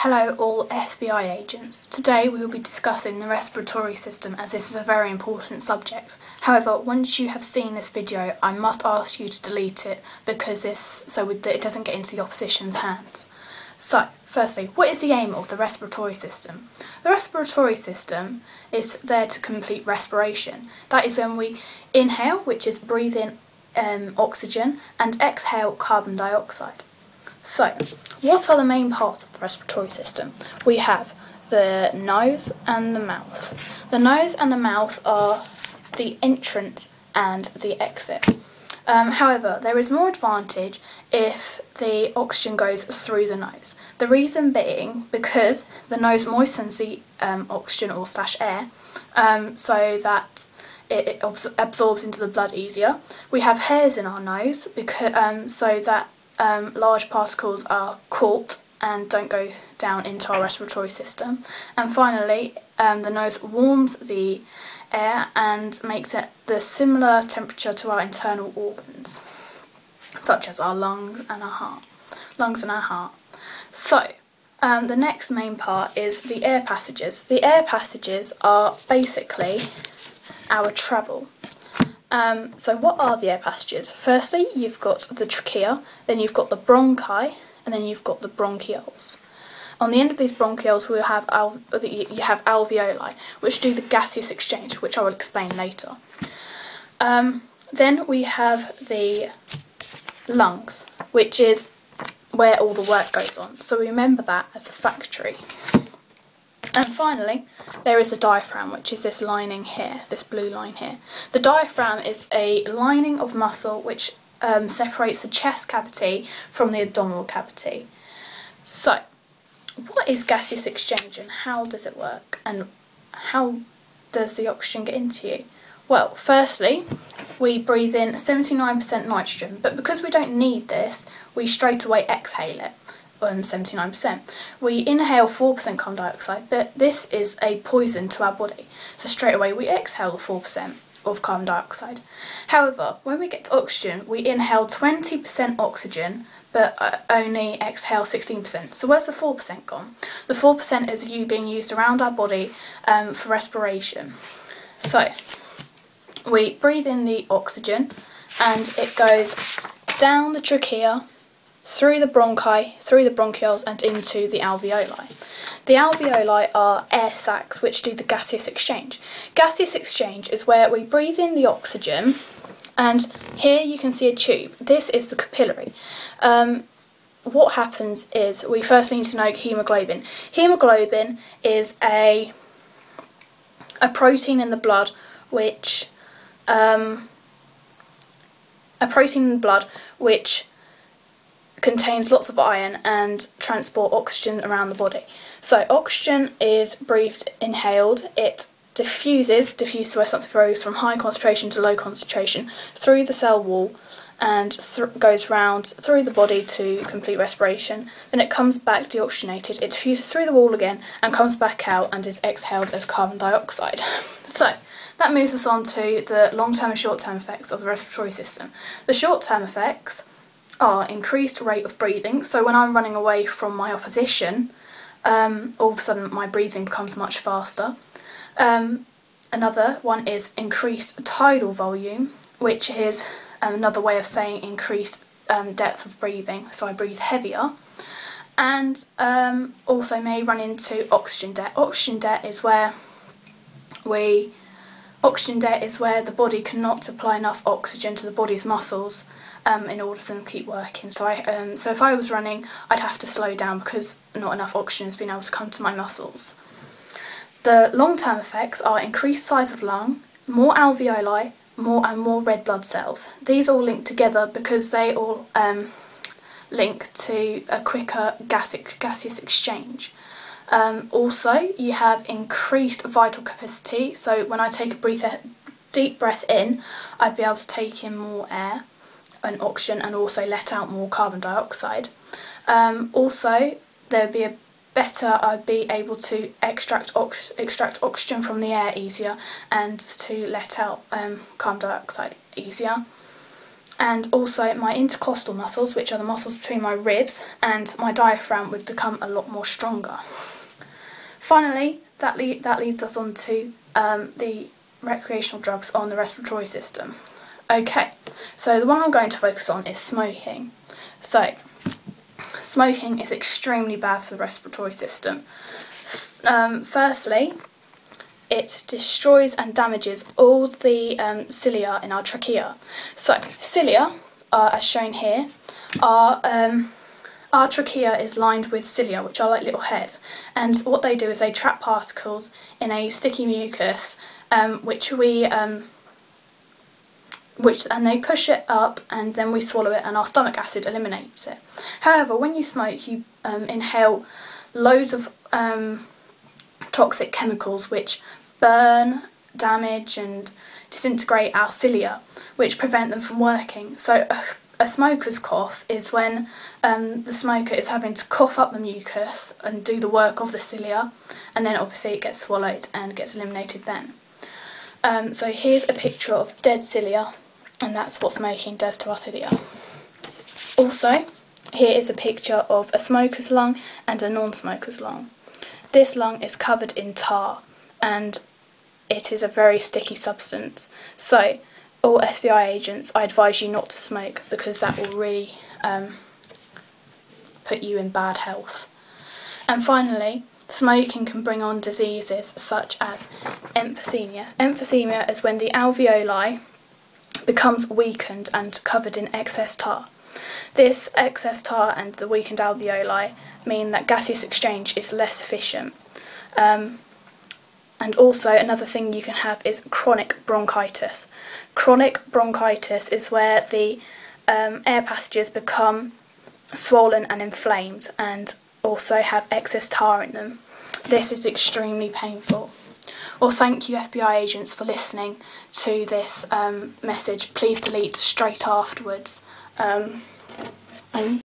Hello all FBI agents. Today we will be discussing the respiratory system as this is a very important subject. However, once you have seen this video, I must ask you to delete it because it doesn't get into the opposition's hands. So, firstly, what is the aim of the respiratory system? The respiratory system is there to complete respiration. That is when we inhale, which is breathe in oxygen, and exhale carbon dioxide. So, what are the main parts of the respiratory system? We have the nose and the mouth. The nose and the mouth are the entrance and the exit. However, there is more advantage if the oxygen goes through the nose. The reason being because the nose moistens the oxygen or /air so that it absorbs into the blood easier. We have hairs in our nose because so that large particles are caught and don't go down into our respiratory system. And finally, the nose warms the air and makes it the similar temperature to our internal organs, such as our lungs and our heart. So, the next main part is the air passages. The air passages are basically our travel. So what are the air passages? Firstly, you've got the trachea, then you've got the bronchi, and then you've got the bronchioles. On the end of these bronchioles, you have alveoli, which do the gaseous exchange, which I will explain later. Then we have the lungs, which is where all the work goes on. So remember that as a factory. And finally, there is the diaphragm, which is this lining here, this blue line here. The diaphragm is a lining of muscle which separates the chest cavity from the abdominal cavity. So, what is gaseous exchange and how does it work? And how does the oxygen get into you? Well, firstly, we breathe in 79% nitrogen, but because we don't need this, we straight away exhale it. 79%. We inhale 4% carbon dioxide, but this is a poison to our body, so straight away we exhale the 4% of carbon dioxide. However, when we get to oxygen, we inhale 20% oxygen, but only exhale 16%. So where's the 4% gone? The 4% is being used around our body for respiration. So, we breathe in the oxygen, and it goes down the trachea, through the bronchi, through the bronchioles and into the alveoli. The alveoli are air sacs which do the gaseous exchange. Gaseous exchange is where we breathe in the oxygen, and here you can see a tube. This is the capillary. What happens is we first need to know hemoglobin. Hemoglobin is a protein in the blood which contains lots of iron and transport oxygen around the body. So oxygen is breathed, inhaled, it diffuses where something goes from high concentration to low concentration through the cell wall and goes round through the body to complete respiration. Then it comes back deoxygenated, it diffuses through the wall again and comes back out and is exhaled as carbon dioxide. So that moves us on to the long-term and short-term effects of the respiratory system. The short-term effects are increased rate of breathing. So when I'm running away from my opposition, all of a sudden my breathing becomes much faster. Another one is increased tidal volume, which is another way of saying increased depth of breathing, so I breathe heavier. And also may run into oxygen debt. Oxygen debt is where the body cannot supply enough oxygen to the body's muscles in order for them to keep working. So if I was running, I'd have to slow down because not enough oxygen has been able to come to my muscles. The long-term effects are increased size of lung, more alveoli, more red blood cells. These all link together because they all link to a quicker gaseous exchange. Also, you have increased vital capacity, so when I take a deep breath in, I'd be able to take in more air and oxygen and also let out more carbon dioxide. Also, I'd be able to extract oxygen from the air easier and to let out carbon dioxide easier. and also my intercostal muscles, which are the muscles between my ribs, and my diaphragm would become a lot more stronger. Finally, that leads us on to the recreational drugs on the respiratory system. Okay, so the one I'm going to focus on is smoking. So, smoking is extremely bad for the respiratory system. Firstly, it destroys and damages all the cilia in our trachea. So, cilia, as shown here, are our trachea is lined with cilia, which are like little hairs, and what they do is they trap particles in a sticky mucus, and they push it up, and then we swallow it, and our stomach acid eliminates it. However, when you smoke, you inhale loads of toxic chemicals which burn, damage and disintegrate our cilia, which prevent them from working. So a smoker's cough is when the smoker is having to cough up the mucus and do the work of the cilia, and then obviously it gets swallowed and gets eliminated then. So here's a picture of dead cilia, and that's what smoking does to our cilia. Also, here is a picture of a smoker's lung and a non-smoker's lung. This lung is covered in tar, and it is a very sticky substance. So, all FBI agents, I advise you not to smoke, because that will really put you in bad health. And finally, smoking can bring on diseases such as emphysema. Emphysema is when the alveoli becomes weakened and covered in excess tar. This excess tar and the weakened alveoli mean that gaseous exchange is less efficient. And also another thing you can have is chronic bronchitis. Chronic bronchitis is where the air passages become swollen and inflamed and also have excess tar in them. This is extremely painful. Well, thank you FBI agents for listening to this message. Please delete straight afterwards.